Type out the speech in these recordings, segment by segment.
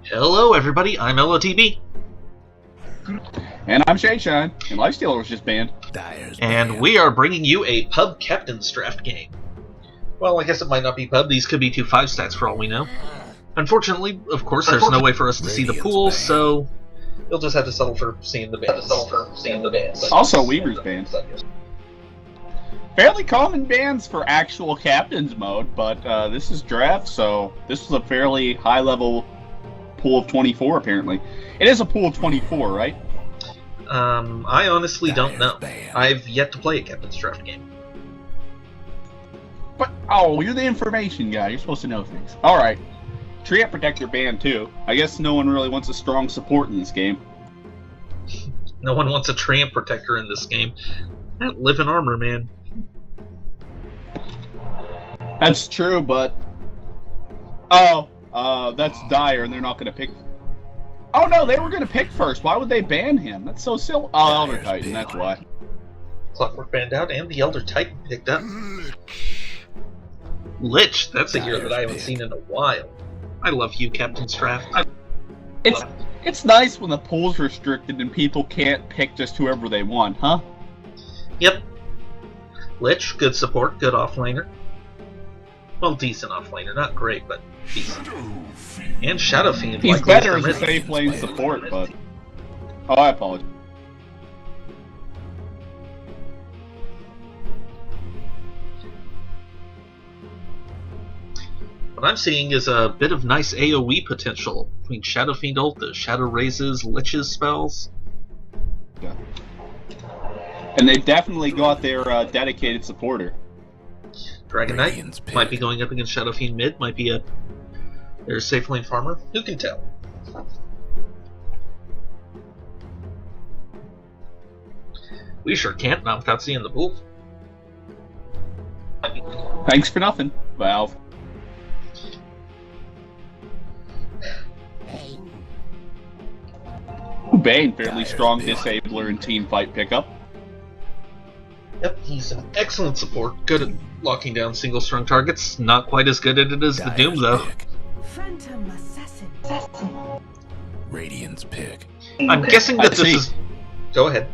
Hello everybody, I'm ElOhTeeBee. And I'm Shadeshine, and Lifestealer was just banned. And we are bringing you a pub captain's draft game. Well, I guess it might not be pub, these could be 2 5-stacks for all we know. Unfortunately, of course, there's no way for us to see the pool, so you'll just have to settle for seeing the bans. Also, Weaver's banned. Fairly common bans for actual captains mode, but this is draft, so this is a fairly high-level pool of 24, apparently. It is a pool of 24, right? I honestly don't know. I've yet to play a captain's draft game. But, oh, you're the information guy. You're supposed to know things. Alright. Treant Protector banned, too. I guess no one really wants a strong support in this game. No one wants a Treant Protector in this game. That live in armor, man. That's true, but... Oh, that's dire, and they're not going to pick... Oh no, they were going to pick first. Why would they ban him? That's so silly. Oh, Elder Titan, that's why. Clockwork banned out, and the Elder Titan picked up. Lich, that's a hero that I haven't seen in a while. I love you, Captain's Draft. It's nice when the pool's restricted and people can't pick just whoever they want, huh? Yep. Lich, good support, good offlaner. Well, decent offlaner, not great, but decent. And Shadow Fiend. He's better as a safe lane support, but... Oh, I apologize. What I'm seeing is a bit of nice AoE potential between Shadow Fiend ult, the Shadow Raises, Lich's spells. Yeah. And they've definitely got their dedicated supporter. Dragon Knight might be going up against Shadow Fiend mid, might be their safe lane farmer. Who can tell? We sure can't, not without seeing the pool. Thanks for nothing, Valve. Bane, fairly strong disabler and team fight pickup. Yep, he's an excellent support, good at locking down single-strung targets. Not quite as good at it as the Doom, though. Phantom Assassin. Radiant's pick. I'm guessing that this is... Go ahead.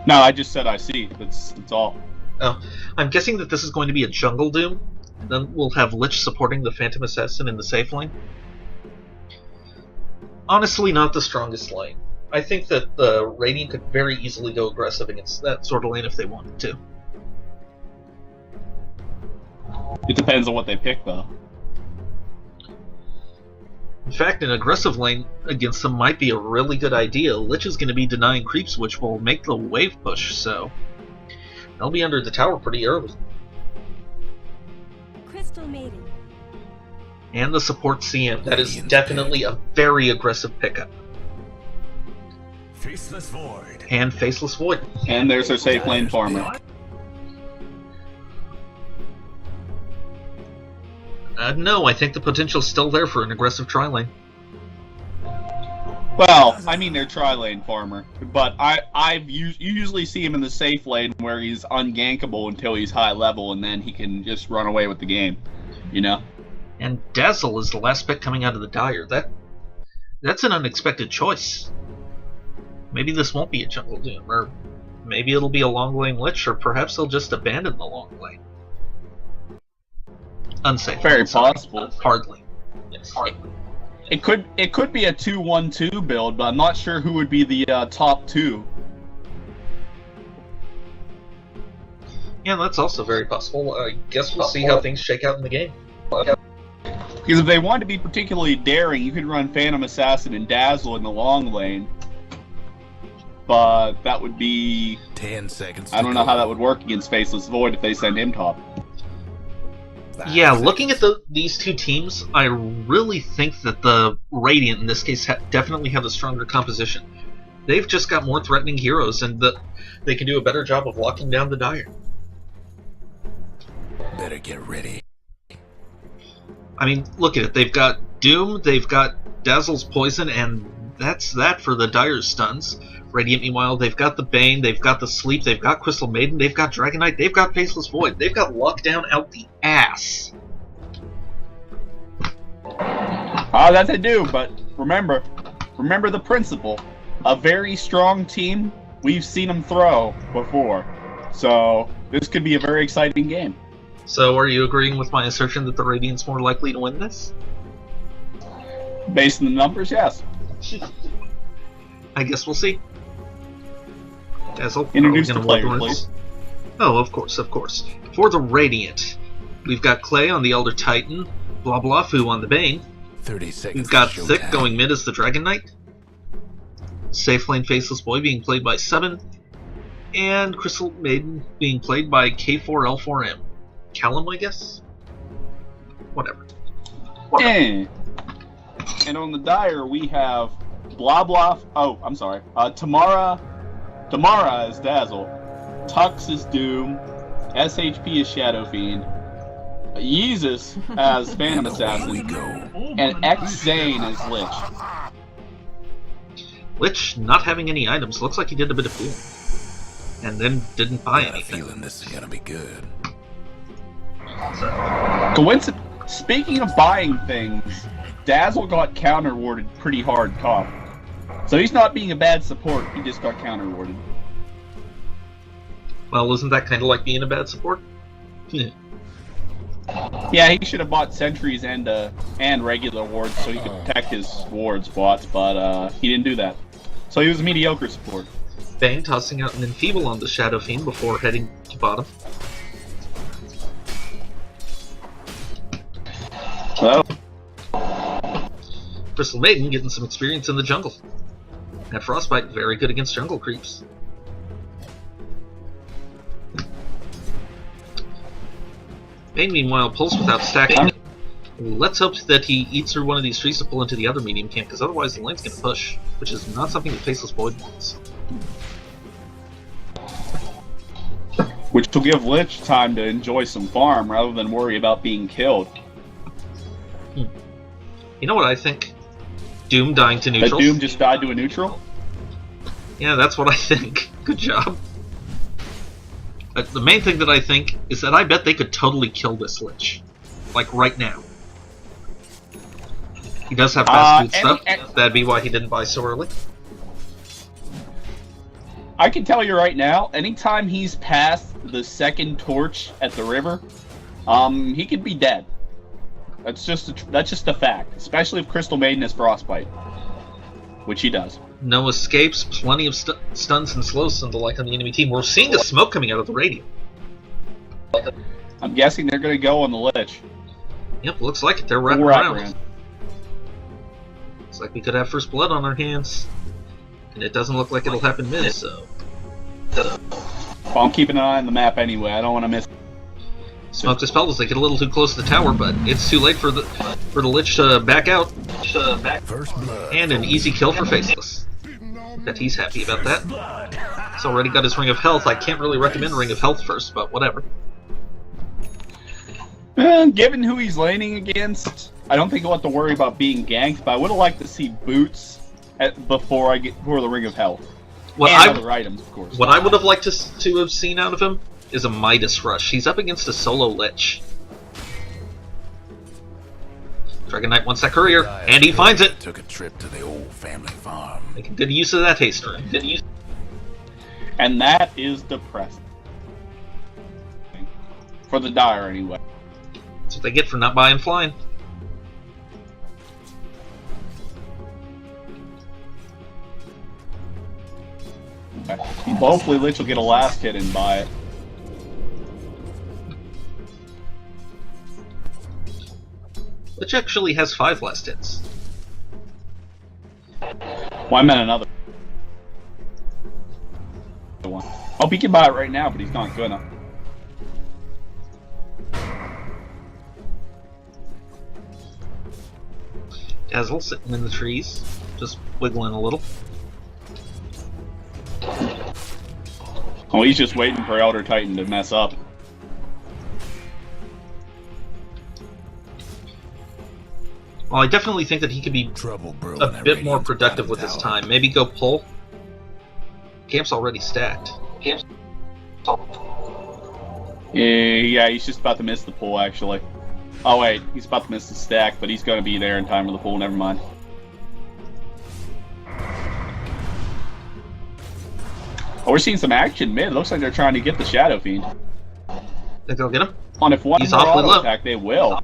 No, I just said I see. That's all. Oh, I'm guessing that this is going to be a jungle Doom. And then we'll have Lich supporting the Phantom Assassin in the safe lane. Honestly, not the strongest lane. I think that the Radiant could very easily go aggressive against that sort of lane if they wanted to. It depends on what they pick, though. In fact, an aggressive lane against them might be a really good idea. Lich is going to be denying creeps, which will make the wave push, so they'll be under the tower pretty early. Crystal Maiden. And the support CM. That is definitely a very aggressive pickup. Faceless Void. And Faceless Void. And there's our safe lane farmer. No, I think the potential's still there for an aggressive tri-lane. Well, I mean their tri-lane farmer, but you usually see him in the safe lane where he's ungankable until he's high level, and then he can just run away with the game, you know? And Dazzle is the last pick coming out of the Dire. That's an unexpected choice. Maybe this won't be a jungle Doom, or maybe it'll be a long lane Lich, or perhaps they'll just abandon the long lane. Unsafe. Very possible. Hardly. Yes. Hardly. It could be a 2-1-2 build, but I'm not sure who would be the top 2. Yeah, that's also very possible. I guess we'll see how things shake out in the game. Because if they want to be particularly daring, you could run Phantom Assassin and Dazzle in the long lane. But that would be... 10 seconds. I don't know how that would work against Faceless Void if they send him top. Yeah, looking at these two teams, I really think that the Radiant, in this case, definitely have a stronger composition. They've just got more threatening heroes, and they can do a better job of locking down the Dire. Better get ready. I mean, look at it. They've got Doom, they've got Dazzle's Poison, and that's that for the Dire's stuns. Radiant, meanwhile, they've got the Bane, they've got the Sleep, they've got Crystal Maiden, they've got Dragon Knight, they've got Faceless Void, they've got Lockdown out the ass. That they do, but remember the principle. A very strong team, we've seen them throw before. So, this could be a very exciting game. So, are you agreeing with my assertion that the Radiant's more likely to win this? Based on the numbers, yes. I guess we'll see. Dazzle, Introduce are we the gonna player, work please. Oh, of course, of course. For the Radiant, we've got Clay on the Elder Titan, Blah Blah Foo on the Bane. 30 seconds. We've got to Thick showtime. going mid as the Dragon Knight. Safe Lane Faceless Boy being played by 7. And Crystal Maiden being played by K4L4M. Callum, I guess? Whatever. And on the Dire, we have Blah Blah. Oh, I'm sorry. Tamara is Dazzle. Tux is Doom. SHP is Shadow Fiend. Yeezus as Phantom And away we Assassin. go. And X Zane as Lich. Lich, not having any items, looks like he did a bit of fooling. And then didn't buy Got a anything. feeling this is gonna be good. Coincidence. Speaking of buying things, Dazzle got counter-warded pretty hard top. So he's not being a bad support, he just got counter-warded. Well, isn't that kind of like being a bad support? Yeah. Yeah, he should have bought sentries and regular wards so he could protect his ward spots, but he didn't do that. So he was a mediocre support. Bane tossing out an Enfeeble on the Shadow Fiend before heading to bottom. Well, Crystal Maiden getting some experience in the jungle. That Frostbite very good against jungle creeps. Bane, meanwhile, pulls without stacking. Let's hope that he eats through one of these trees to pull into the other medium camp, because otherwise the lane's going to push, which is not something that Faceless Void wants. which will give Lich time to enjoy some farm rather than worry about being killed. You know what I think? Doom dying to That neutral. Doom just died to a neutral? Yeah, that's what I think. Good job. But the main thing that I think is that I bet they could totally kill this Lich. Like, right now. He does have fast food stuff. That'd be why he didn't buy so early. I can tell you right now, anytime he's past the second torch at the river, he could be dead. That's just a fact, especially if Crystal Maiden has Frostbite, which he does. No escapes, plenty of stuns and slows and the like on the enemy team. We're seeing the smoke coming out of the radio. I'm guessing they're going to go on the Lich. Yep, looks like it. They're wrapping Or around. Outran. Looks like we could have first blood on our hands. And it doesn't look like it'll happen mid, so... Well, I'm keeping an eye on the map anyway. I don't want to miss. Smoke dispelled as they get a little too close to the tower, but it's too late for the Lich to back out. First blood. And an easy kill for Faceless. Bet he's happy about that. He's already got his Ring of Health. I can't really recommend Ring of Health first, but whatever. Given who he's laning against, I don't think he'll have to worry about being ganked, but I would have liked to see boots before the Ring of Health. What And other items, of course. I would have liked to have seen out of him is a Midas Rush. He's up against a solo Lich. Dragon Knight wants that courier, and he finds it! Took a trip to the old family farm. Making good use of that haste rune. And that is depressing. For the Dire, anyway. That's what they get for not buying flying. Okay. Well, hopefully Lich will get a last hit and buy it. Which actually has 5 last hits. Well, I meant another one. Oh, he can buy it right now, but he's not gonna. Dazzle sitting in the trees, just wiggling a little. Oh, he's just waiting for Elder Titan to mess up. Well, I definitely think that he could be Trouble brewing a that bit more Radiant's productive with bottom his tower. time. Maybe go pull. Camp's already stacked. Yeah, he's just about to miss the pull, actually. Oh wait, he's about to miss the stack, but he's going to be there in time for the pool. Never mind. Oh, we're seeing some action mid. Looks like they're trying to get the Shadow Fiend. Think they'll get him? On if one He's more awfully auto low. attack, they will.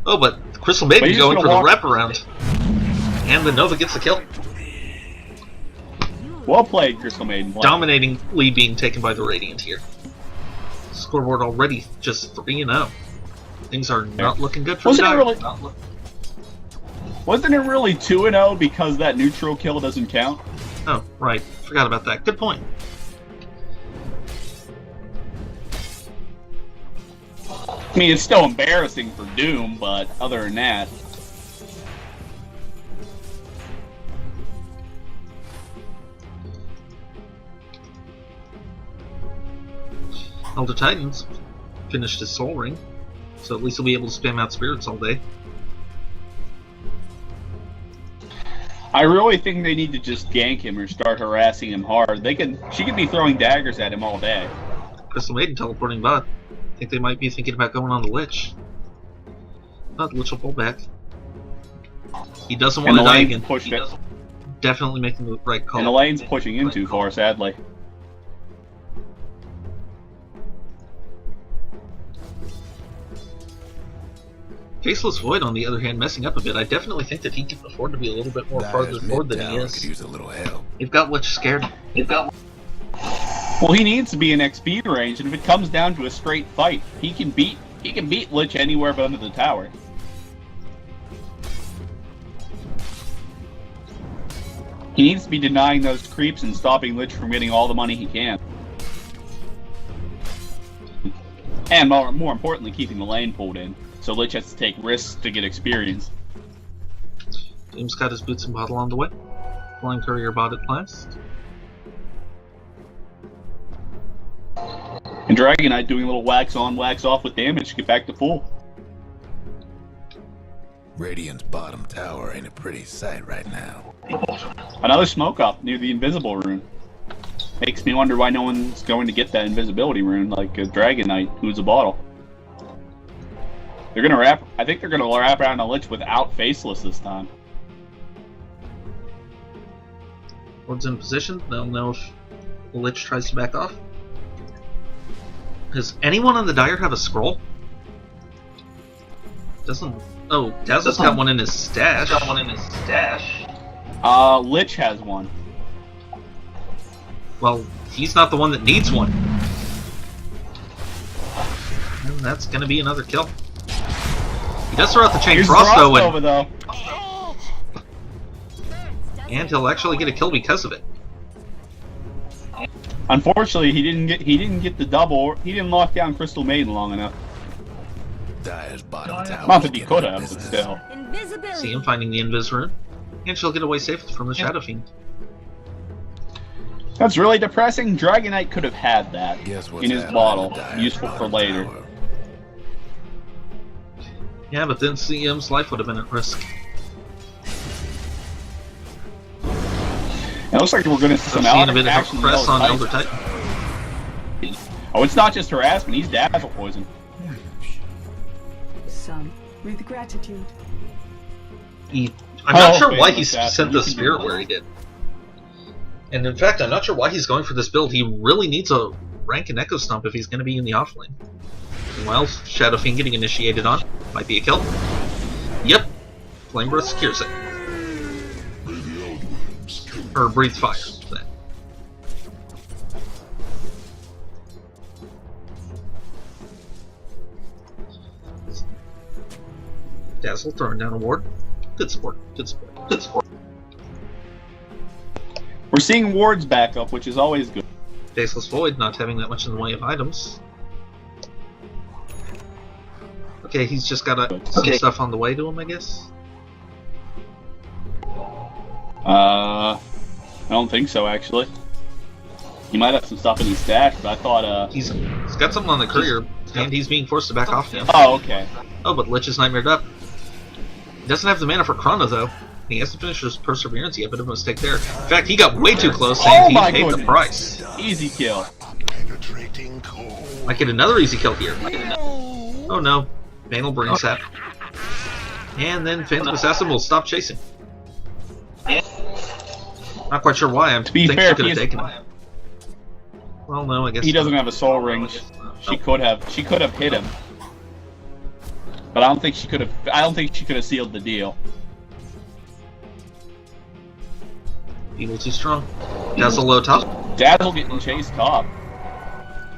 Oh, but Crystal Maiden he's going gonna for the walk- wraparound. And the Nova gets the kill. Well played, Crystal Maiden. Dominatingly being taken by the Radiant here. Scoreboard already just 3-0. Things are not looking good for Wasn't the it Dire. really? Wasn't it really 2-0 because that neutral kill doesn't count? Oh, right. Forgot about that. Good point. I mean, it's still embarrassing for Doom, but other than that... Elder Titans finished his Soul Ring, so at least he'll be able to spam out spirits all day. I really think they need to just gank him or start harassing him hard. She could be throwing daggers at him all day. Crystal Maiden teleporting bot. I think they might be thinking about going on the Lich. But the Lich will pull back. He doesn't want to die again. Definitely making the right call. And the lane's pushing in too far, sadly. Faceless Void, on the other hand, messing up a bit. I definitely think that he can afford to be a little bit more farther Dyer's forward mid than he tower is. could use a little help. You've got Lich scared. Well, he needs to be in XP range, and if it comes down to a straight fight, he can beat Lich anywhere but under the tower. He needs to be denying those creeps and stopping Lich from getting all the money he can. And more importantly, keeping the lane pulled in, so Lich has to take risks to get experience. James got his boots and bottle on the way. Flying Courier bot at last. And Dragon Knight doing a little wax on, wax off with damage to get back to full. Radiant's bottom tower ain't a pretty sight right now. Another smoke up near the invisible rune. Makes me wonder why no one's going to get that invisibility rune like a Dragon Knight who's a bottle. They're gonna wrap. I think they're gonna wrap around the Lich without Faceless this time. Ward's in position. They'll know if the Lich tries to back off. Does anyone on the Dire have a scroll? Doesn't. Oh, Dazzle's got one in his stash. Lich has one. Well, he's not the one that needs one. And that's gonna be another kill. He does throw out the Chain Here's Frost though, over though. and he'll actually get a kill because of it. Unfortunately, he didn't get the double. He didn't lock down Crystal Maiden long enough. Dyer's bottom tower. Not that he could have, but still. Invisibility. See him finding the Invis rune, and she'll get away safe from the Shadow Fiend. That's really depressing. Dragon Knight could have had that Guess what's in his happening bottle, to Dyer's useful for bottom later. tower? Yeah, but then CM's life would have been at risk. It looks like we're going to see So some seeing a bit of action a press on Elder Titan. Titan. Oh, it's not just harassment. He's dazzle poison. Some with gratitude. I'm not sure okay, why he like that. sent You the can Spirit do where he did. And in fact, I'm not sure why he's going for this build. He really needs a rank in Echo Stomp if he's going to be in the offlane. Meanwhile, Shadow Fiend getting initiated on. Might be a kill. Yep. Flame Breath secures it. Or Breathe Fire. Then. Dazzle throwing down a ward. Good support. Good support. Good support. We're seeing wards back up, which is always good. Faceless Void not having that much in the way of items. Okay, he's just got some stuff on the way to him, I guess. I don't think so, actually. He might have some stuff in his stash, but I thought, He's got something on the courier, and he's being forced to back off now. Oh, okay. Oh, but Lich is nightmared up. He doesn't have the mana for Chrono, though. He has to finish his Perseverance. He had a bit of a mistake there. In fact, he got way too close, saying he paid the price. Easy kill. Penetrating cold. Might get another easy kill here. Oh no. Bane will bring sap. And then Phantom Assassin will stop chasing. Not quite sure why. I think fair, she could have taken him. Well, no, I guess he doesn't have a soul ring. She could have hit him, but I don't think she could have. I don't think she could have sealed the deal. Evil too strong. Dazzle low top. Dazzle getting chased top.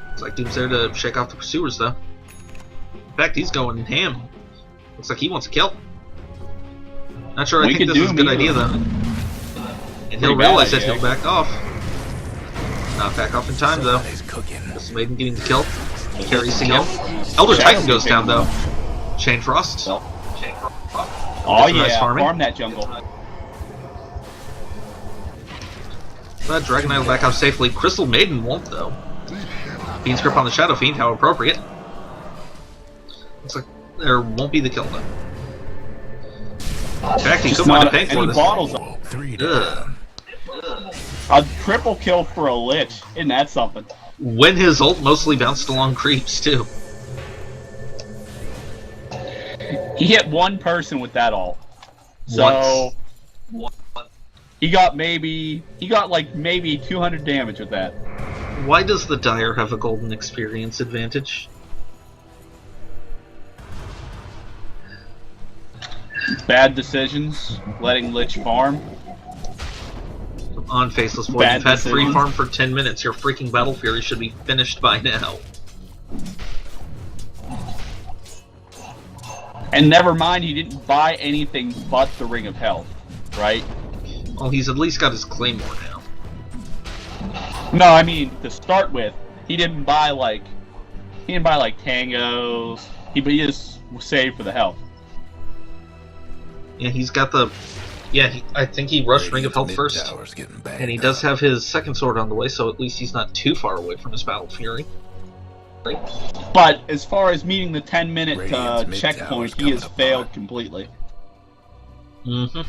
Looks like Doom's there to shake off the pursuers, though. In fact, he's going ham. Looks like he wants a kill. Not sure. I think this is a good idea, though. And he'll realize that he'll back off. Not back off in time, though. This Maiden getting the kill. Carries the kill. Elder Titan goes down, though. Chain Frost. Oh yeah, nice farming. Farm that jungle. But Dragon Knight will back off safely. Crystal Maiden won't, though. Bean's grip on the Shadow Fiend, how appropriate. Looks like there won't be the kill, though. In fact, he could wind up paying for this. Bottles Ugh. A triple kill for a Lich. Isn't that something? When his ult mostly bounced along creeps, too. He hit one person with that ult. So he got maybe 200 damage with that. Why does the Dire have a golden experience advantage? Bad decisions, letting Lich farm. On Faceless Void, you've had free farm for 10 minutes. Your freaking Battle Fury should be finished by now. And never mind, he didn't buy anything but the Ring of Health, right? Well, he's at least got his Claymore now. No, I mean to start with, he didn't buy like tangos. He just saved for the health. Yeah, he's got the. Yeah, I think he rushed Ring of Health first, and he does have his second sword on the way, so at least he's not too far away from his Battle Fury. But as far as meeting the 10-minute checkpoint, he has failed completely. Mm-hmm.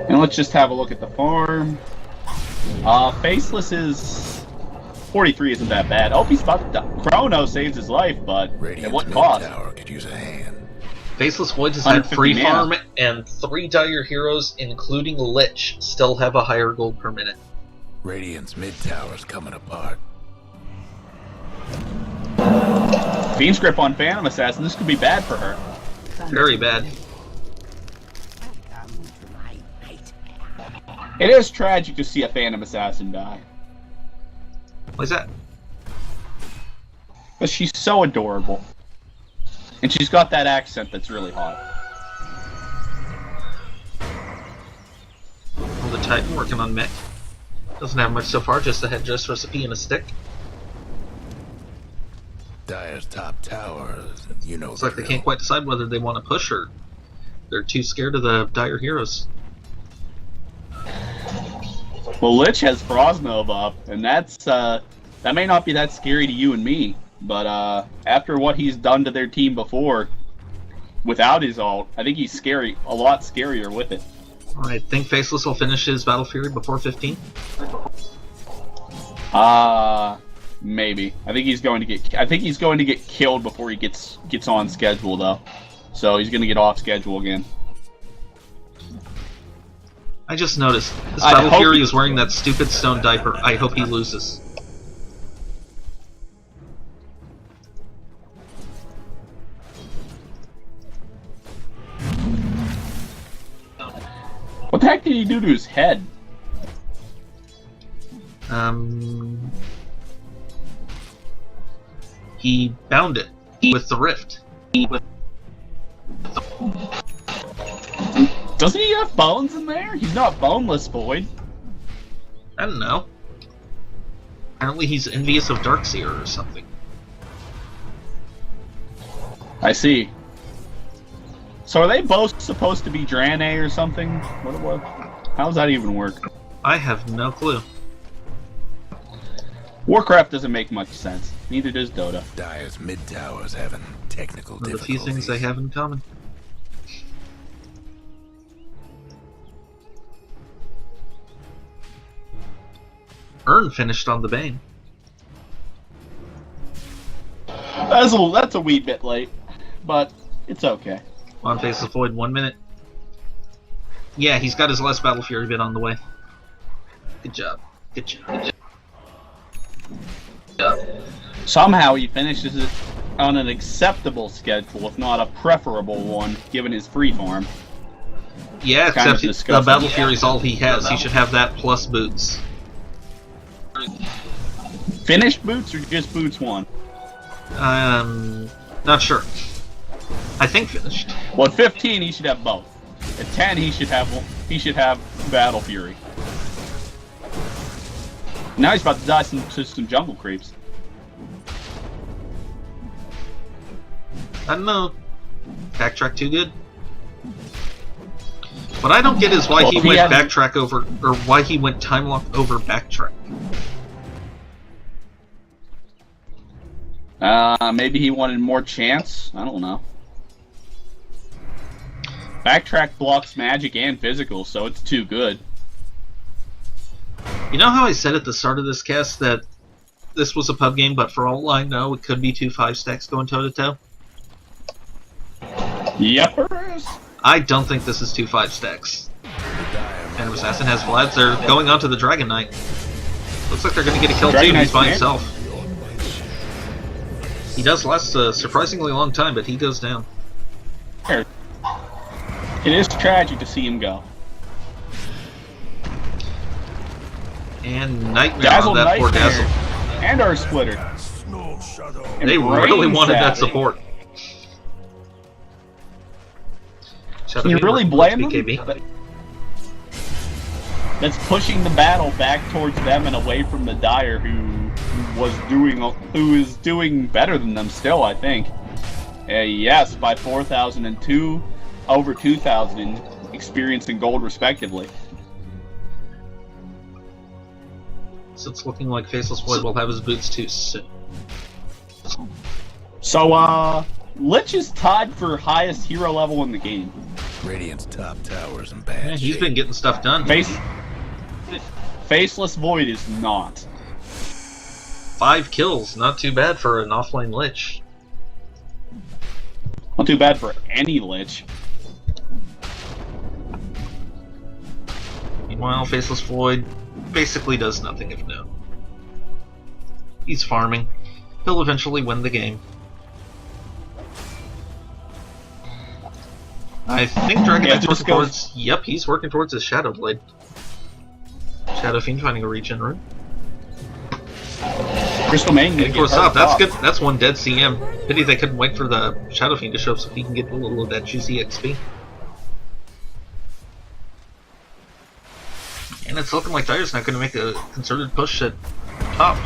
And let's just have a look at the farm. Faceless is 43 isn't that bad. Oh, he's about to die. Chrono saves his life, but at what cost? Tower could use a hand. Faceless Void has had free farm, and 3 Dire heroes, including Lich, still have a higher gold per minute. Radiant's mid tower's coming apart. Fiend's grip on Phantom Assassin. This could be bad for her. Very bad. It is tragic to see a Phantom Assassin die. Why's that? But she's so adorable. And she's got that accent that's really hot. Well, the Titan working on mech. Doesn't have much so far, just a headdress recipe and a stick. Dire's top tower, you know. Looks like they can't quite decide whether they want to push or they're too scared of the Dire heroes. Well, Lich has Frostnova up, and that's that may not be that scary to you and me, but after what he's done to their team before, without his ult, I think he's scary, a lot scarier with it. I think Faceless will finish his Battle Fury before 15. Maybe. I think he's going to get killed before he gets on schedule though. So he's going to get off schedule again. I just noticed this Battle Fury is wearing that stupid stone diaper. I hope he loses. What the heck did he do to his head? He bound it with the rift. Doesn't he have bones in there? He's not boneless, Void. I don't know. Apparently he's envious of Darkseer or something. I see. So are they both supposed to be Draenei or something? What? How does that even work? I have no clue. Warcraft doesn't make much sense. Neither does Dota. Dire's mid tower's having technical One of difficulties. the few things they have in common. Urn finished on the Bane. That's a wee bit late, but it's okay. On Faceless Void, 1 minute. Yeah, he's got his last Battle Fury bit on the way. Good job. Good job. Good job. Somehow he finishes it on an acceptable schedule, if not a preferable one, given his free farm. Yeah, Kind of except the Battle Fury's all he has. He should have that plus boots. Finished boots or just boots 1? Not sure. I think finished. Well, at 15 he should have both. At 10 he should have Battle Fury. Now he's about to die to some jungle creeps. I don't know. Backtrack too good? What I don't get is why he went backtrack over, or why he went time lock over backtrack. Maybe he wanted more chance? I don't know. Backtrack blocks magic and physical, so it's too good. You know how I said at the start of this cast that this was a pub game, but for all I know, it could be 2 5-stacks going toe-to-toe? Yepers. I don't think this is 2 5-stacks. And Assassin has Vlads. They're going on to the Dragon Knight. Looks like they're going to get a kill too. He's by himself. He does last a surprisingly long time, but he goes down. It is tragic to see him go. And Nightmare on that poor Dazzle. And our Splitter. They really wanted that support. Can you really blame them? That's pushing the battle back towards them and away from the Dire, who is doing better than them still, I think. Yes, by 4,002, over 2,000 in experience and gold, respectively. So it's looking like Faceless Void will have his boots too soon. So, Lich is tied for highest hero level in the game. Radiant's top tower's in bad Yeah, he's been getting stuff done. Faceless Void is not. 5 kills, not too bad for an offlane Lich. Not too bad for any Lich. Meanwhile, Faceless Void basically does nothing if known. He's farming. He'll eventually win the game. I think Dragon Knight's working towards... Yep, he's working towards his Shadow Blade. Shadow Fiend finding a regen rune. Crystal Main Heading towards top. That's good. That's one dead CM. Pity they couldn't wait for the Shadow Fiend to show up so he can get a little of that juicy XP. And it's looking like Dire's not going to make a concerted push at top.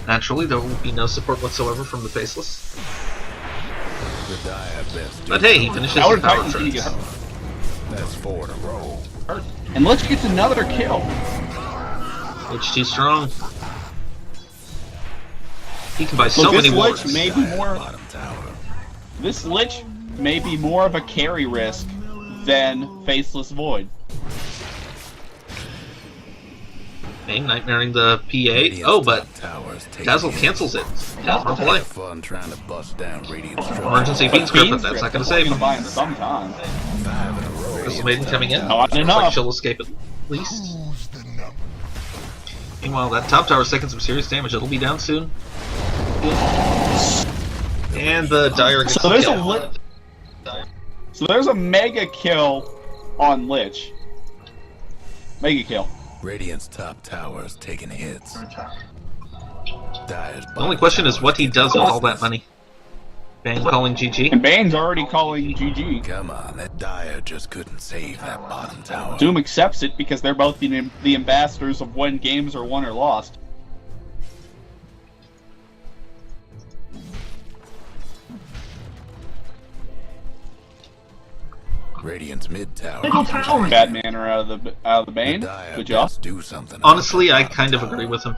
Naturally, there will be no support whatsoever from the Faceless. But hey, he finishes his power trends. That's 4 in a row. And Lich gets another kill. Lich too strong. He can buy so many wards. This Lich may be more of a carry risk than Faceless Void. Bang, nightmaring the PA. Oh, but Dazzle cancels it. Dazzle play. Fun trying to bust down Emergency Fiend Script, but that's not going to save him. Sometime. Crystal Maiden coming in. Not Looks enough. like she'll escape at least. Meanwhile, that top tower's taking some serious damage. It'll be down soon. And the Dire gets so there's a mega kill on Lich. Mega kill. Radiant's top tower's taking hits. The only question is what he does with all that money. Bane calling GG. And Bane's already calling GG. Come on, that Dire just couldn't save that bottom tower. Doom accepts it because they're both the ambassadors of when games are won or lost. Radiant's mid tower. Bad manner out of the Bane. Good job. Do something. Honestly, I kind of agree with him.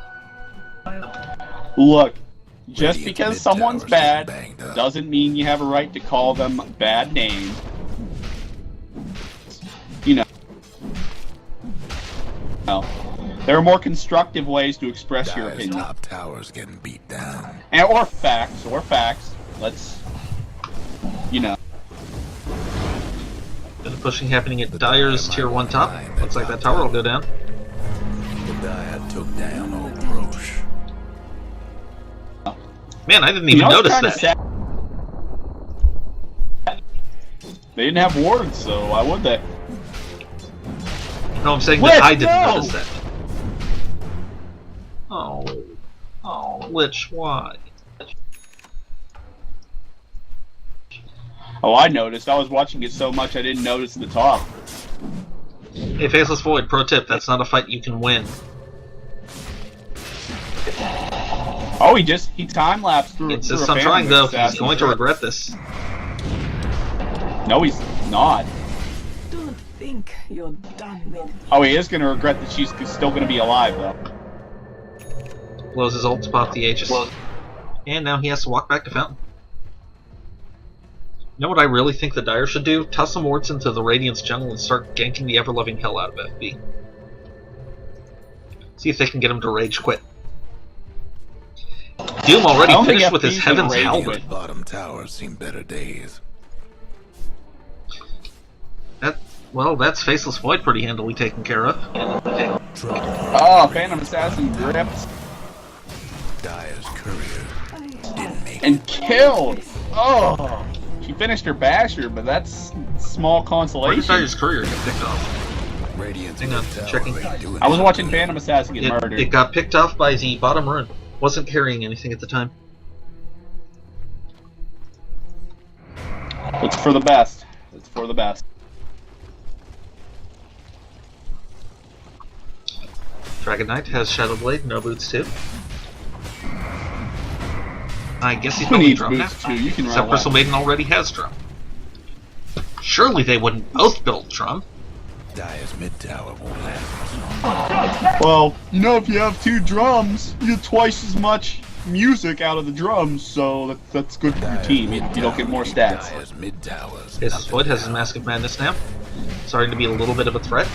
Look, just because someone's bad doesn't mean you have a right to call them bad names. You know. There are more constructive ways to express your Dire's opinion. top tower's getting beat down. Or facts. Let's, you know. Bit of pushing happening at Dire's tier 1 top. Looks like that tower will go down. The Dire took down old Roche. Man, I didn't even notice that. Sad. They didn't have wards, so why would they? No, I'm saying Lich, that I didn't no! notice that. Oh, Lich, why? Oh, I noticed. I was watching it so much I didn't notice the top. Hey, Faceless Void, pro tip, that's not a fight you can win. Oh, he time-lapsed through. He insists on trying, though. He's going to regret this. No, he's not. Don't think you're done with. Oh, he is going to regret that she's still going to be alive, though. Blows his ult to pop the Aegis. And now he has to walk back to Fountain. You know what I really think the Dire should do? Toss some wards into the Radiant's jungle and start ganking the ever-loving hell out of FB. See if they can get him to rage quit. Doom already finished with his Heaven's Halberd. Bottom tower's seen better days. Well, that's Faceless Void pretty handily taken care of. Oh, Phantom Assassin gripped. Dire's courier didn't make And killed! Oh! She finished her basher, but that's small Where did consolation. Dire's courier get picked off? Radiant's Hang on, tower checking. ain't doing I was nothing. watching Phantom Assassin get murdered. It got picked off by the bottom rune. Wasn't carrying anything at the time. It's for the best. It's for the best. Dragon Knight has Shadow Blade, no boots too. I guess he's Who probably needs drum now. boots too? You can run Except away. Crystal Maiden already has drum. Surely they wouldn't both build drum. Dire's mid tower won't last. Well, you know, if you have two drums, you get twice as much music out of the drums, so that's good for your team. You don't get more stats. Dire's mid towers. Faceless Void has his Mask of Madness now. Starting to be a little bit of a threat.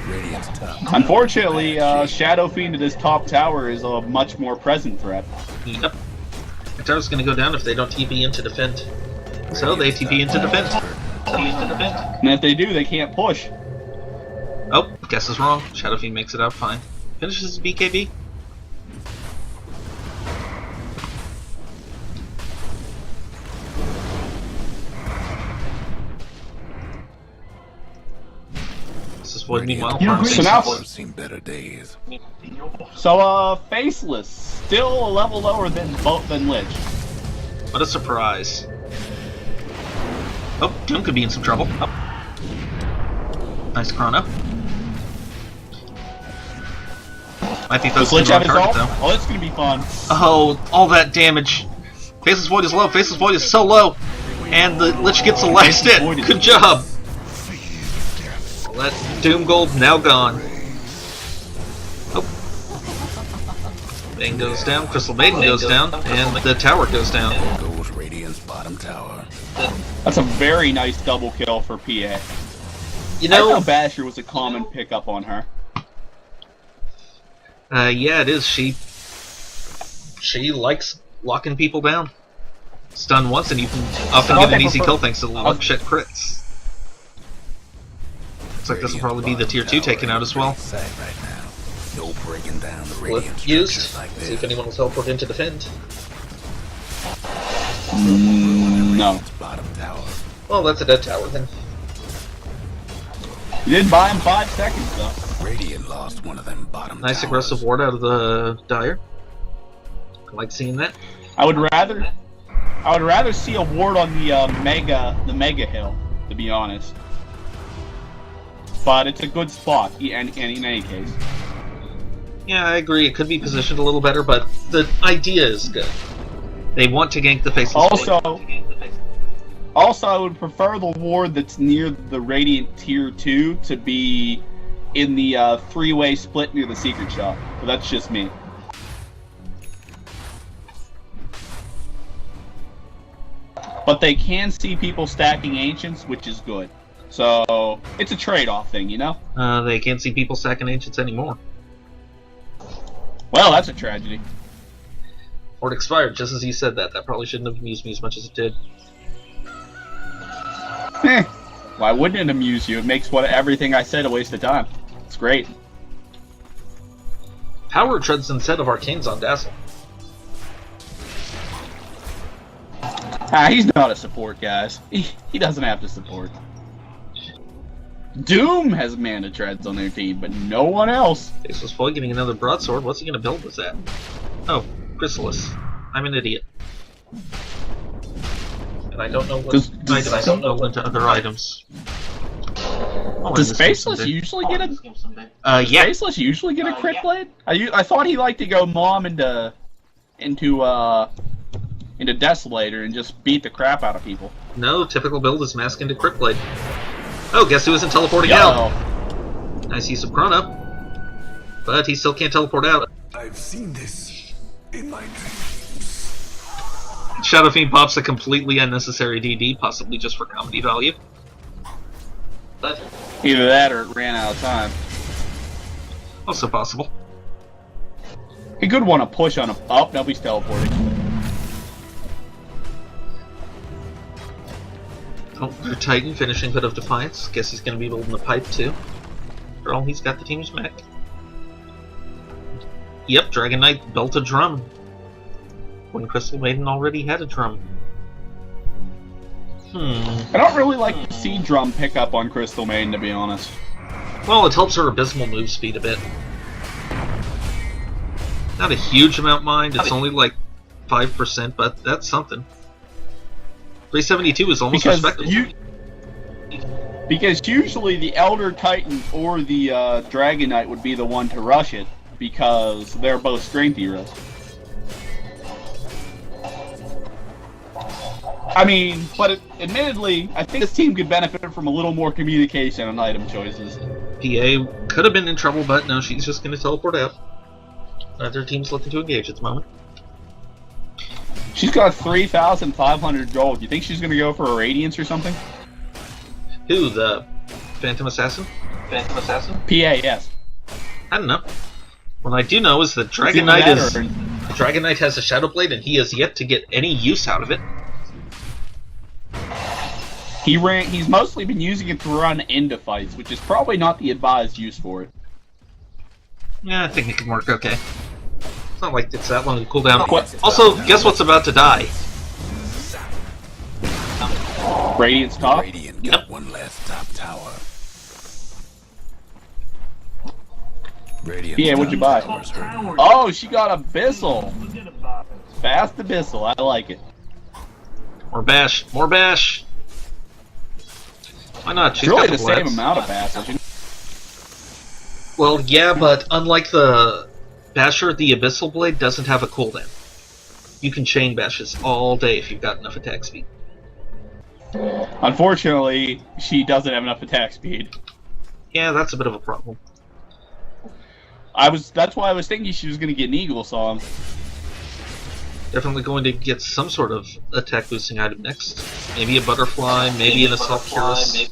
Radiant's top. Unfortunately, Shadow Fiend at his top tower is a much more present threat. Yep. The tower's going to go down if they don't TP in to defend. So they TP in to defend. And if they do, they can't push. Oh, guess is wrong. Shadow Fiend makes it out fine. Finishes his BKB. This is Void meanwhile. So now- I've seen better days. So, Faceless, still a level lower than Lich. What a surprise. Oh, Doom could be in some trouble. Oh. Nice chrono. Might be Does focusing Lich on have his target ult? though. Oh, it's gonna be fun. Oh, all that damage. Faceless Void is low. Faceless Void is so low. And the Lich gets the last hit. Good job. That Doom Gold now gone. Oh. Bane goes down. Crystal Maiden goes down. And the tower goes down. There goes Radiant's bottom tower. That's a very nice double kill for PA. You I know, know Basher was a common pickup on her. yeah, it is. She likes locking people down. Stun once, and you can often get an easy kill thanks to the luck shit crits. Looks like this will probably be the tier 2 taken out as well. Sight right now. No breaking down the Flip Radiant used. structures like See if this. anyone will teleport in to defend. No. Radiant's bottom tower. Well, that's a dead tower then. You did buy him 5 seconds, though. Radiant lost one of them bottom Nice towers. aggressive ward out of the Dire. I like seeing that. I would rather see a ward on the mega hill, to be honest. But it's a good spot, and in any case. Yeah, I agree. It could be positioned a little better, but the idea is good. They want to gank the Faceless Void. Also, I would prefer the ward that's near the Radiant Tier 2 to be in the 3-way split near the Secret Shop. But that's just me. But they can see people stacking Ancients, which is good. So it's a trade-off thing, you know? They can't see people sacking ancients anymore. Well, that's a tragedy. Or it expired just as you said that. That probably shouldn't have amused me as much as it did. Why wouldn't it amuse you? It makes everything I said a waste of time. It's great. Power treads instead of arcanes on Dazzle. He's not a support, guys. He doesn't have to support. Doom has mana treads on their team, but no one else. Faceless Boy getting another broadsword. What's he going to build with that? Oh, Chrysalis. I'm an idiot. And I don't know what I don't know into other items. Does Faceless usually get a? Yeah. Faceless usually get a crit blade? I thought he liked to go mom into Desolator and just beat the crap out of people. No, typical build is mask into crit blade. Oh, guess who isn't teleporting out? Nice use of Chrono. But he still can't teleport out. I've seen this in my dreams. Shadow Fiend pops a completely unnecessary DD, possibly just for comedy value. But either that or it ran out of time. Also possible. He could want to push on him. Oh, nobody's teleporting. Oh, your Titan finishing Hood of Defiance. Guess he's going to be building the pipe too. For all, he's got the team's mech. Yep, Dragon Knight built a drum. When Crystal Maiden already had a drum. I don't really like to see drum pick up on Crystal Maiden, to be honest. Well, it helps her abysmal move speed a bit. Not a huge amount, mind. It's only like 5%, but that's something. 372 is almost respectable. Because usually the Elder Titan or the Dragon Knight would be the one to rush it, because they're both strength heroes. I mean, but admittedly, I think this team could benefit from a little more communication on item choices. PA could have been in trouble, but no, she's just going to teleport out. Neither team's looking to engage at the moment. She's got 3,500 gold. You think she's going to go for a Radiance or something? Who, the Phantom Assassin? Phantom Assassin? PA, yes. I don't know. What I do know is that Dragon Knight has a Shadow Blade, and he has yet to get any use out of it. He's mostly been using it to run into fights, which is probably not the advised use for it. Yeah, I think it can work okay. It's not like it's that long to cool down. Also, guess what's about to die? Radiant's top? Radiant got one last top tower. Radiant's yeah, what'd you buy? hurt. Oh, she got Abyssal! Fast Abyssal, I like it. More bash. More bash! Why not? She's really got the same amount of bash. Well, yeah, but unlike the Basher, the Abyssal Blade doesn't have a cooldown. You can chain bashes all day if you've got enough attack speed. Unfortunately, she doesn't have enough attack speed. Yeah, that's a bit of a problem. That's why I was thinking she was going to get an Eagle Song. Definitely going to get some sort of attack boosting item next. Maybe a Butterfly, maybe an Assault Cuirass.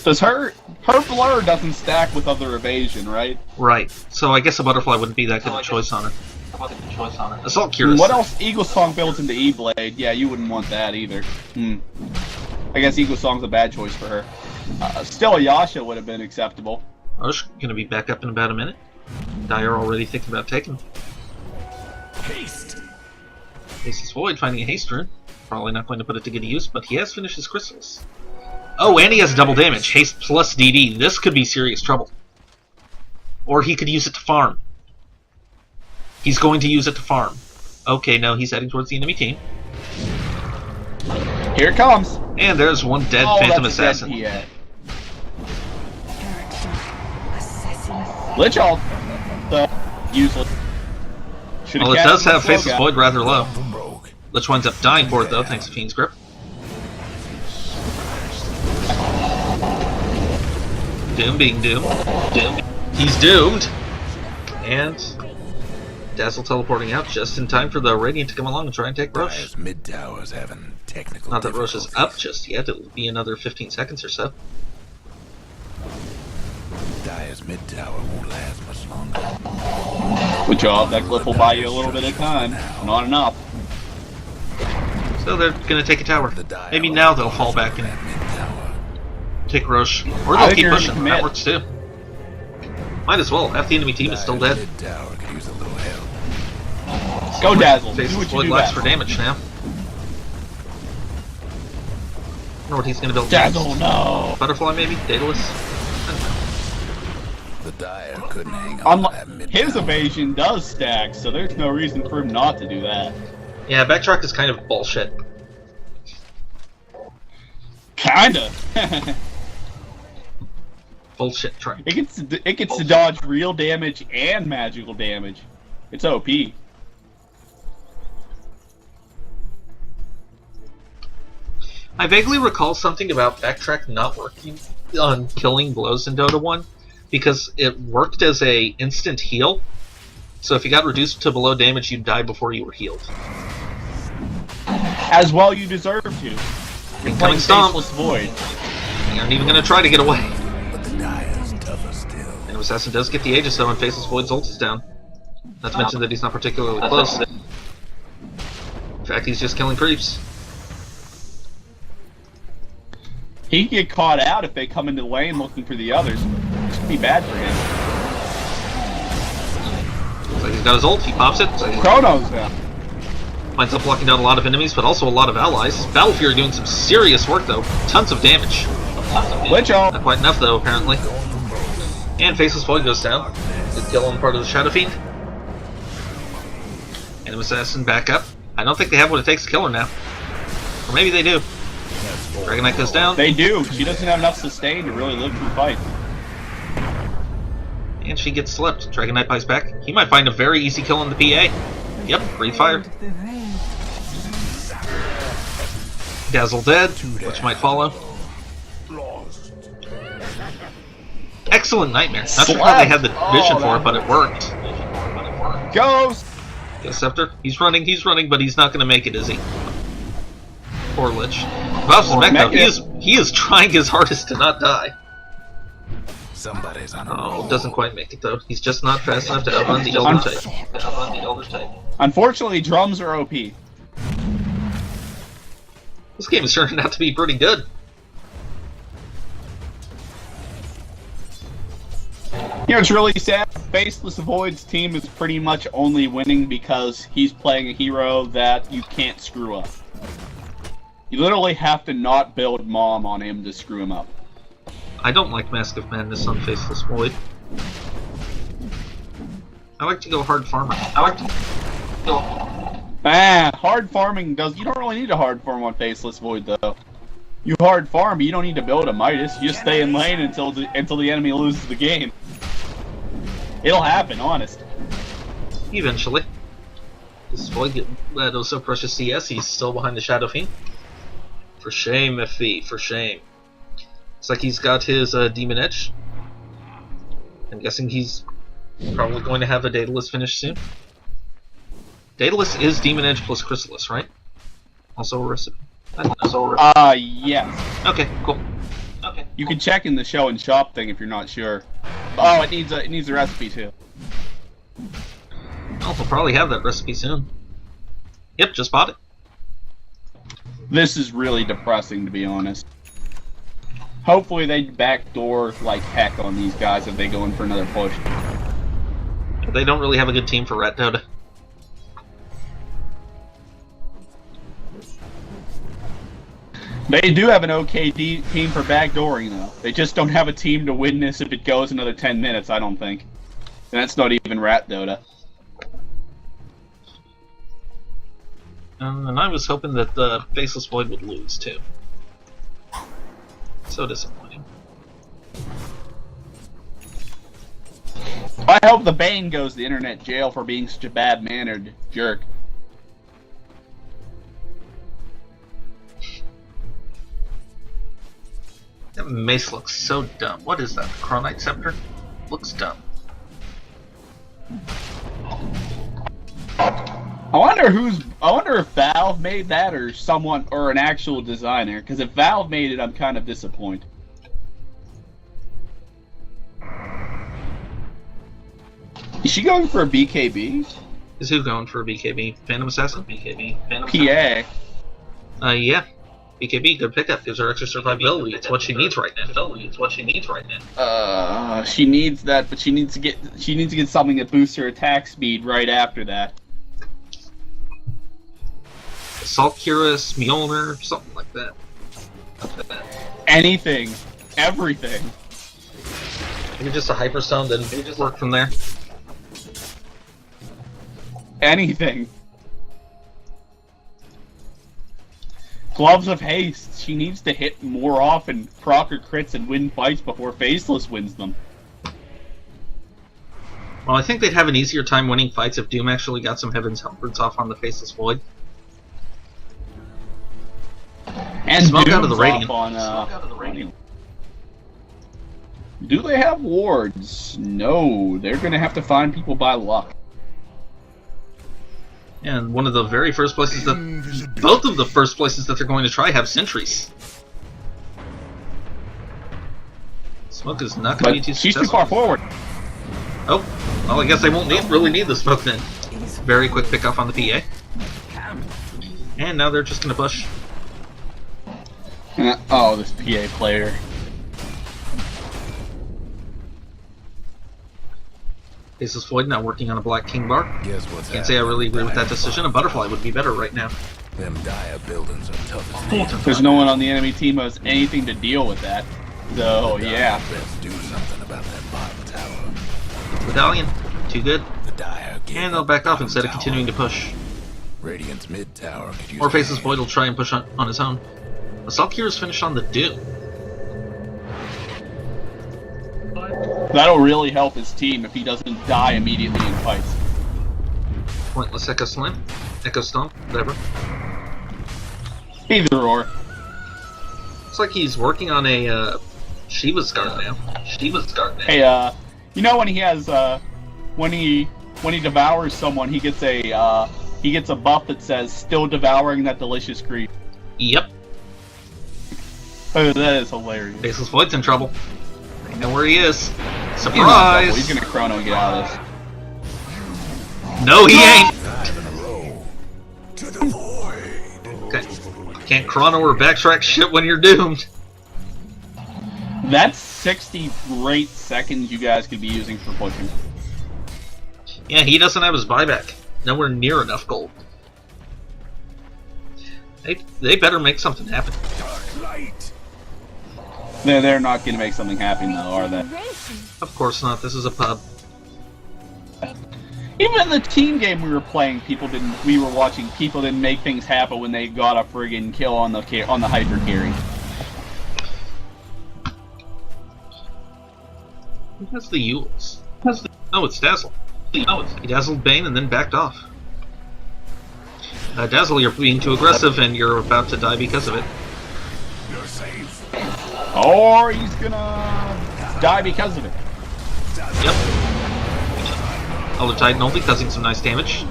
Does her blur doesn't stack with other evasion, right? Right. So I guess a Butterfly wouldn't be that good a choice on it. Assault Cuirass. What else? Eagle Song built into E-Blade. Yeah, you wouldn't want that either. I guess Eagle Song's a bad choice for her. Still, a Yasha would have been acceptable. Osh going to be back up in about a minute. Dyer already thinking about taking him. Haste! Faceless Void finding a haste rune. Probably not going to put it to good use, but he has finished his crystals. Oh, and he has double damage. Haste plus DD. This could be serious trouble. Or he could use it to farm. He's going to use it to farm. Okay, no, he's heading towards the enemy team. Here it comes. And there's one dead Phantom Assassin. Lich Ult. Useless. Well, it does have Faceless Void rather low. Lich winds up dying for it, though, thanks to Fiend's Grip. Doom being doomed. He's doomed. And Dazzle teleporting out just in time for the Radiant to come along and try and take Roche. Dire's mid tower's having technical Not that Roche is difficulties. up just yet, it'll be another 15 seconds or so. Dire's mid tower won't last much longer. Good job. That cliff will buy you a little bit of time. Not enough. So they're gonna take a tower. Maybe now they'll fall back and That mid tower. take Roche. Or I they'll think keep you're pushing. gonna That commit. works too. Might as well. Half the enemy team is still Dire's dead. mid tower could use a little help. Go Dazzle. Do Faces what you Void do left best. for damage now. I wonder what he's gonna build. Dazzle, next. no. Butterfly maybe? Daedalus? The Dire couldn't hang on to that mid His tower. evasion does stack, so there's no reason for him not to do that. Yeah, backtrack is kind of bullshit. Kinda. Bullshit track. it gets to dodge real damage and magical damage. It's OP. I vaguely recall something about backtrack not working on killing blows in Dota 1 because it worked as a instant heal. So if you got reduced to below damage, you'd die before you were healed. As well you deserve to. You're Incoming playing stomp. Faceless Void. You aren't even gonna try to get away. But the Dire's tougher still. And Assassin does get the Aegis though, and Faceless Void's ult is down. Not to mention that he's not particularly close. In fact, he's just killing creeps. He can get caught out if they come into the lane looking for the others. This could be bad for him. Looks like he's got his ult, he pops it. Looks like he Chrono's down. winds up blocking down a lot of enemies, but also a lot of allies. Battle Fury doing some serious work though. Tons of damage. Glitch Not on. quite enough though, apparently. And Faceless Void goes down. Good kill on part of the Shadow Fiend. And Assassin back up. I don't think they have what it takes to kill her now. Or maybe they do. Dragon Knight goes down. They do. She doesn't have enough sustain to really live through fight. And she gets slipped. Dragon Knight buys back. He might find a very easy kill on the PA. Yep, breathe fire. The rain. Dazzle dead, which might follow. Excellent Nightmare. Not sure how they had the vision for it, but it worked. Ghost! Scepter, he's running, but he's not going to make it, is he? Poor Lich. Bowser's mech though, he is trying his hardest to not die. Somebody's on a Oh, roll. doesn't quite make it though. He's just not fast enough to outrun the Elder type. Unfortunately, drums are OP. This game is turning out to be pretty good. You know, it's really sad. Faceless Void's team is pretty much only winning because he's playing a hero that you can't screw up. You literally have to not build Mom on him to screw him up. I don't like Mask of Madness on Faceless Void. I like to go hard farmer. Hard farming does. You don't really need a hard farm on Faceless Void though. You hard farm, but you don't need to build a Midas. You just stay in lane until the enemy loses the game. It'll happen, honest. Eventually. This Void that was so precious CS, he's still behind the Shadow Fiend. For shame, FV, for shame. Looks like he's got his Demon Edge. I'm guessing he's probably going to have a Daedalus finish soon. Daedalus is Demon Edge plus Chrysalis, right? Also a recipe. Yes. Okay, cool. Okay. You can check in the show and shop thing if you're not sure. Oh, it needs a recipe too. Well, we'll probably have that recipe soon. Yep, just bought it. This is really depressing, to be honest. Hopefully they backdoor like heck on these guys if they go in for another push. They don't really have a good team for Rat Dota. They do have an okay team for backdooring, though. They just don't have a team to win this if it goes another 10 minutes, I don't think. And that's not even Rat Dota. And I was hoping that the Faceless Void would lose, too. So disappointing. I hope the Bane goes to the internet jail for being such a bad-mannered jerk. That mace looks so dumb. What is that? The Chronite Scepter? Looks dumb. wonder if Valve made that or someone or an actual designer. Because if Valve made it, I'm kind of disappointed. Is she going for a BKB? Is who going for a BKB? Phantom Assassin? BKB. Phantom Assassin? PA. Yeah. BKB, good pickup. Gives her extra survivability. It's what she needs right now. She needs that, but she needs to get something that boosts her attack speed right after that. Assault Cuirass, Mjolnir, something like that. Anything. Everything. Maybe just a Hyperstone, then just work from there. Anything. Gloves of Haste. She needs to hit more often, proc her crits, and win fights before Faceless wins them. Well, I think they'd have an easier time winning fights if Doom actually got some Heaven's Helpers off on the Faceless Void. And Smoke Doom's out of the Radiant. On, do they have wards? No, they're gonna have to find people by luck. And one of the very first places that... Both of the first places that they're going to try have sentries. Smoke is not going to be too She's successful. too far forward. Oh, well, I guess they won't really need the smoke then. Very quick pickoff on the PA. And now they're just going to push. Oh, this PA player. Faceless Void now working on a Black King bar. Guess what's Can't say I really agree with that decision. A Butterfly would be better right now. Them dire buildings are tough as nails. There's no one on the enemy team who has anything to deal with that. So, yeah. Best do something about that bottom tower. Medallion, too good. The dire gave And they'll up back off bottom instead of tower. continuing to push. Radiant's mid tower could use Or a Faceless hand. Void will try and push on his own. Assault Gear is finished on the Doom. That'll really help his team if he doesn't die immediately in fights. Pointless Echo Slam. Echo Stomp, whatever. Either or. Looks like he's working on a Shiva's Guard now. Hey, you know when he has, when he devours someone, he gets a buff that says, still devouring that delicious creep. Yep. Oh, that is hilarious. Faceless Void's in trouble. I know where he is. He's in trouble. Surprise! He's gonna chrono and get out of this. No, he ain't! 5 in a row. To the void. Okay. Can't chrono or backtrack shit when you're doomed. That's 60 great seconds you guys could be using for pushing. Yeah, he doesn't have his buyback. Nowhere near enough gold. They better make something happen. Dark light. They're not gonna make something happen though, are they? Of course not. This is a pub. Even in the team game we were playing, we were watching people didn't make things happen when they got a friggin' kill on the hyper carry. Who has the Yules? Oh, it's Dazzle. He dazzled Bane and then backed off. Dazzle, you're being too aggressive and you're about to die because of it. You're safe. Or he's gonna die because of it. Yep. Elder Titan only causing some nice damage.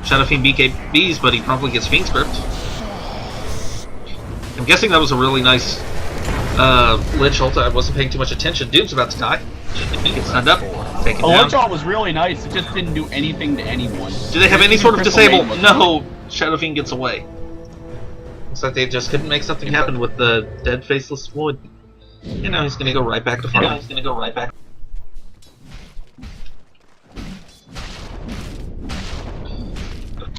Shadow Fiend BKBs, but he promptly gets Fiend Script. I'm guessing that was a really nice Lich ult. I wasn't paying too much attention. Doom's about to die. Gets stunned up. Taken down. Lich ult was really nice, it just didn't do anything to anyone. Do they have any sort of Crystal disable? Maiden was No! Shadow Fiend gets away. Looks like they just couldn't make something happen with the dead Faceless Void. And now he's gonna go right back to farming.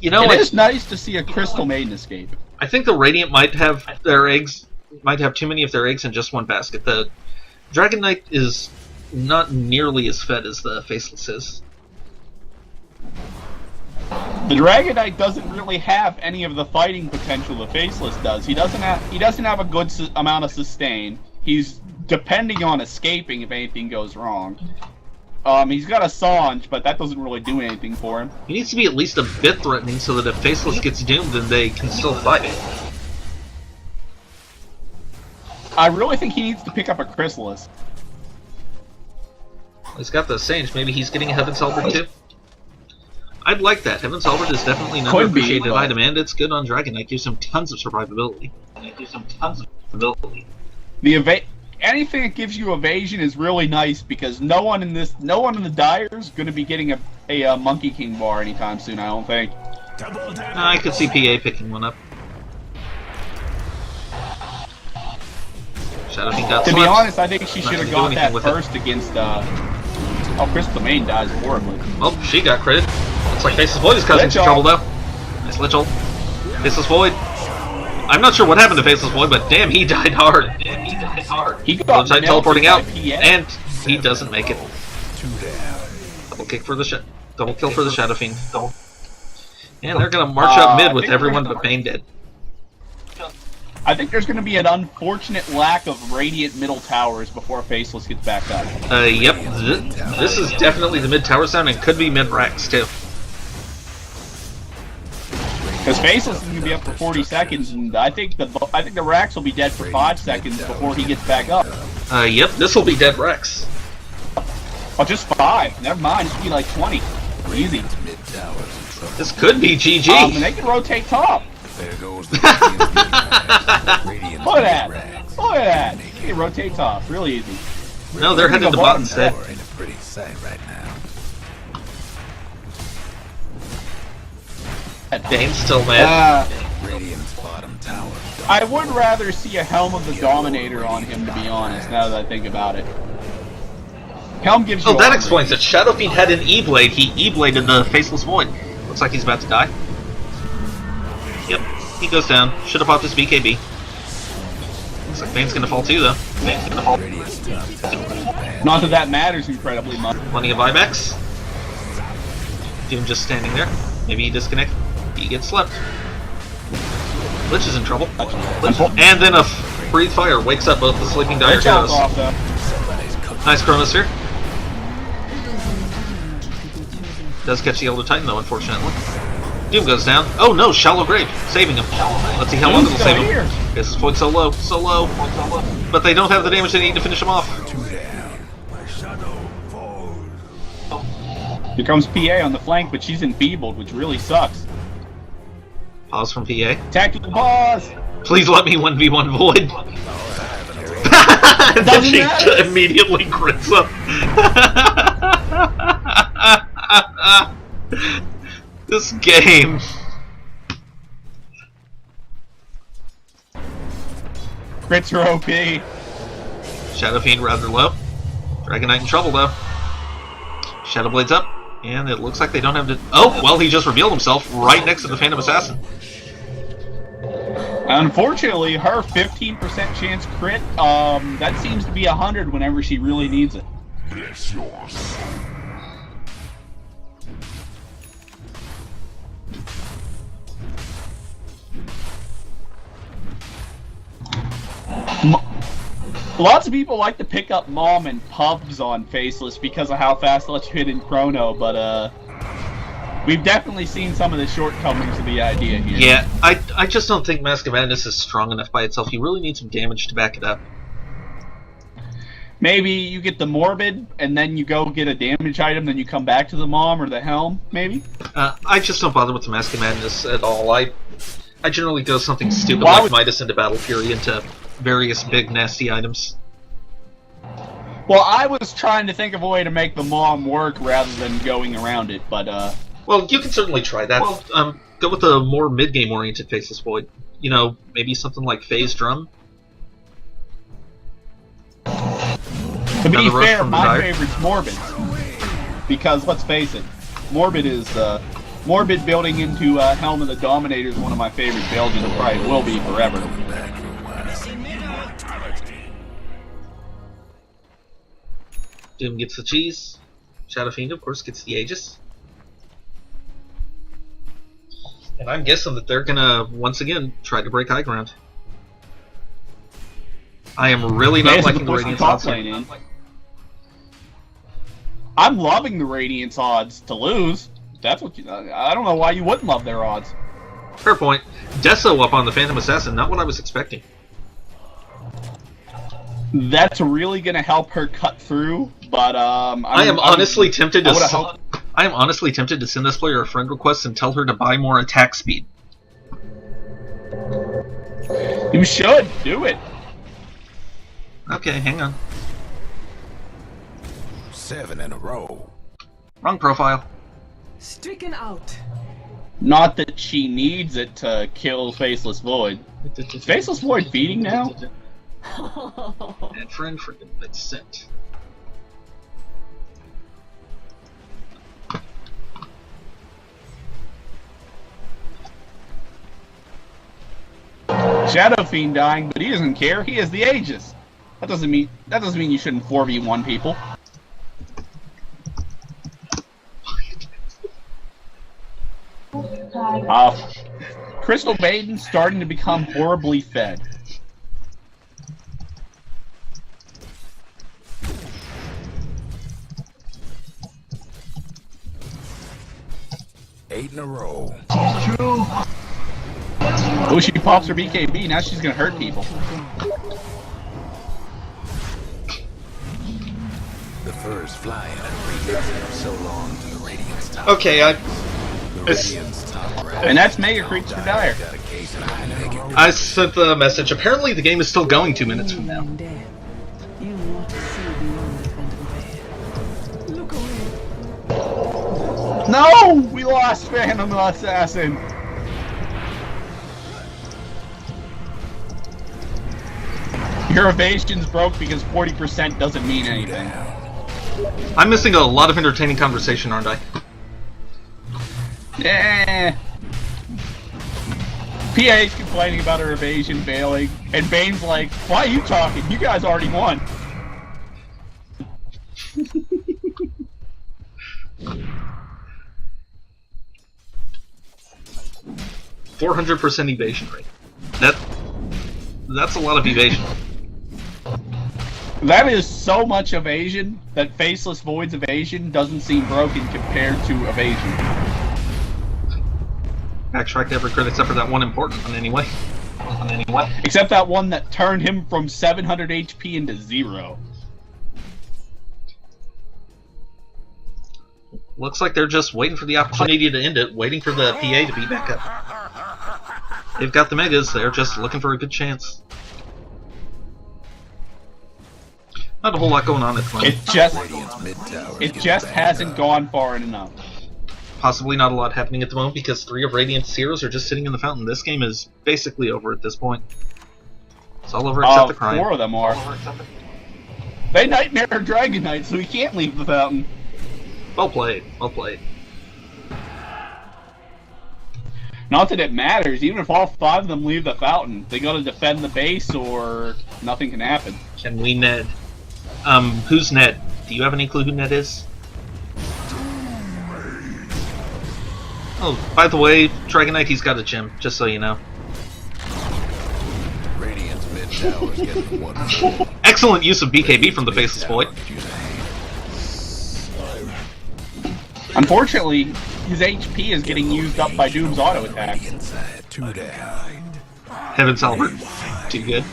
You know, It is nice to see a Crystal Maiden escape. I think the Radiant might have too many of their eggs in just one basket. The Dragon Knight is not nearly as fed as the Faceless is. The Dragon Knight doesn't really have any of the fighting potential the Faceless does. He doesn't have a good amount of sustain. He's depending on escaping if anything goes wrong. He's got a Sange, but that doesn't really do anything for him. He needs to be at least a bit threatening so that if Faceless gets doomed, then they can still fight. I really think he needs to pick up a Chrysalis. He's got the Sange. Maybe he's getting a Heaven's Helper too? I'd like that. Heaven's Halberd is definitely an Could be, underappreciated but- item, and it's good on Dragon Knight. Gives him tons of survivability. Anything that gives you evasion is really nice because no one in the Dire is going to be getting a Monkey King bar anytime soon. I don't think. I could see PA picking one up. Shadow King got To be slept. honest, I think she Not should have gonna do got that anything with first against. Oh, Crystal Main dies horribly. Oh, she got critted. Looks like Faceless Void is causing some trouble though. Nice Lich ult. Faceless Void. I'm not sure what happened to Faceless Void, but damn, he died hard. He got Outside teleporting out, melted by PA. and he doesn't make it. Double kick for the double kill for the Shadow Fiend. And they're gonna march up mid with everyone but Bane dead. I think there's going to be an unfortunate lack of Radiant middle towers before Faceless gets back up. Yep. This is definitely the mid tower sound and could be mid racks too. Because Faceless is going to be up for 40 seconds, and I think the racks will be dead for 5 seconds before he gets back up. Yep. This will be dead Rex. Oh, just 5. Never mind. It should be like 20. Easy. This could be GG. And they can rotate top. There goes the Look at that. Look at that. They can rotate top. Really easy. No, they're headed to bot instead. Ain't a pretty sight right now. Dane's still mad. Radiant's bottom tower. I would rather see a Helm of the Dominator on him, to be honest, now that I think about it. Helm gives you Oh, that armor. explains it. Shadow Fiend had an E-Blade. He E-Bladed the Faceless Void. Looks like he's about to die. Yep, he goes down. Should have popped his BKB. Looks like Bane's gonna fall too, though. Bane's gonna fall. Not that that matters incredibly much. Plenty of buybacks. Doom just standing there. Maybe he disconnects. He gets slept. Lich is in trouble. And then a breathe fire wakes up both the sleeping Dire Counts heroes. off, though. Nice Chronosphere. Does catch the Elder Titan though, unfortunately. Doom goes down. Oh no, Shallow Grave, saving him. Let's see how long it'll save him. This is Void so low, so low. But they don't have the damage they need to finish him off. Here comes PA on the flank, but she's enfeebled, which really sucks. Pause from PA. Tactical pause! Please let me 1v1 Void. Then she immediately crits up. This game. Crits are OP. Shadow Fiend rather low. Dragon Knight in trouble though. Shadow Blade's up, and it looks like they don't have to. Oh, well, he just revealed himself right next to the Phantom Assassin. Unfortunately, her 15% chance crit, that seems to be 100 whenever she really needs it. Lots of people like to pick up Mom and pubs on Faceless because of how fast it lets you hit in Chrono, but we've definitely seen some of the shortcomings of the idea here. Yeah, I just don't think Mask of Madness is strong enough by itself. You really need some damage to back it up. Maybe you get the Morbid, and then you go get a damage item, then you come back to the Mom or the Helm, maybe? I just don't bother with the Mask of Madness at all. I generally go something stupid Why like would- Midas into Battle Fury into various big nasty items. Well, I was trying to think of a way to make the Mom work rather than going around it, but Well, you can certainly try that. Go with a more mid-game oriented Faceless Void. You know, maybe something like Phase Drum. to be Another rush fair, from the my Dire. favorite's Morbid. Because, let's face it, Morbid is, Morbid building into Helm of the Dominator is one of my favorite builds, and it probably will be forever. Doom gets the cheese. Shadow Fiend, of course, gets the Aegis. And I'm guessing that they're gonna, once again, try to break high ground. I am really not liking the Radiance odds here. I'm loving the Radiance odds to lose. That's what you, I don't know why you wouldn't love their odds. Fair point. Deso up on the Phantom Assassin, not what I was expecting. That's really going to help her cut through, but I am honestly tempted to I am honestly tempted to send this player a friend request and tell her to buy more attack speed. You should do it. Okay, hang on. 7 in a row. Wrong profile. Stricken out. Not that she needs it to kill Faceless Void. Is Faceless Void feeding now? And friend freaking been sent. Shadow Fiend dying, but he doesn't care. He has the Aegis. That doesn't mean you shouldn't 4v1 people. Crystal Maiden's starting to become horribly fed. Eight in a row. Oh, she pops her BKB, now she's gonna hurt people. The fur's flying and radiance so long to the Radiant's top. Okay, The Radiant's top right. And that's Mega Creeps for Dire. Got a case of high-naked I sent the message. Apparently the game is still going 2 minutes from now. Dead. You want to see beyond the phantom veil. Look away. No! We lost Phantom Assassin! Your evasion's broke because 40% doesn't mean anything. I'm missing a lot of entertaining conversation, aren't I? Eh. PA's complaining about her evasion failing, and Bane's like, why are you talking? You guys already won. 400% evasion rate. That's a lot of evasion. That is so much evasion that Faceless Void's evasion doesn't seem broken compared to evasion. Backtrack every crit except for that one important one anyway. Except that one that turned him from 700 HP into 0. Looks like they're just waiting for the opportunity to end it, waiting for the PA to be back up. They've got the megas, they're just looking for a good chance. Not a whole lot going on at the moment. It just hasn't gone far enough. Possibly not a lot happening at the moment because 3 of Radiant's heroes are just sitting in the fountain. This game is basically over at this point. It's all over except the crime. 4 of them are. They Nightmare Dragon Knight, so he can't leave the fountain. Well played, well played. Not that it matters, even if all 5 of them leave the fountain, they gotta defend the base or nothing can happen. Can we Ned? Who's Ned? Do you have any clue who Ned is? Oh, by the way, Dragon Knight, he's got a gym, just so you know. Radiant's mid tower's getting one. Excellent use of BKB from the Faceless Void. Unfortunately, his HP is getting used up by Doom's auto attack. Inside, 2 down. Heavens Albert. Too good.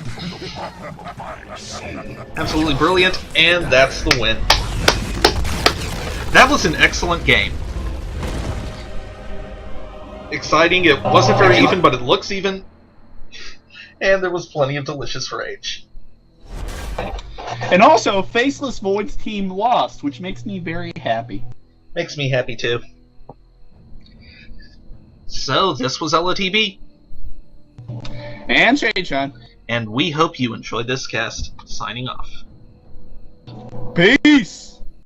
Absolutely brilliant, and that's the win. That was an excellent game. Exciting, it wasn't very even, but it looks even. And there was plenty of delicious rage. And also, Faceless Void's team lost, which makes me very happy. Makes me happy too. So, this was ElOhTeeBee. And Shadeshine. And we hope you enjoyed this cast. Signing off. Peace!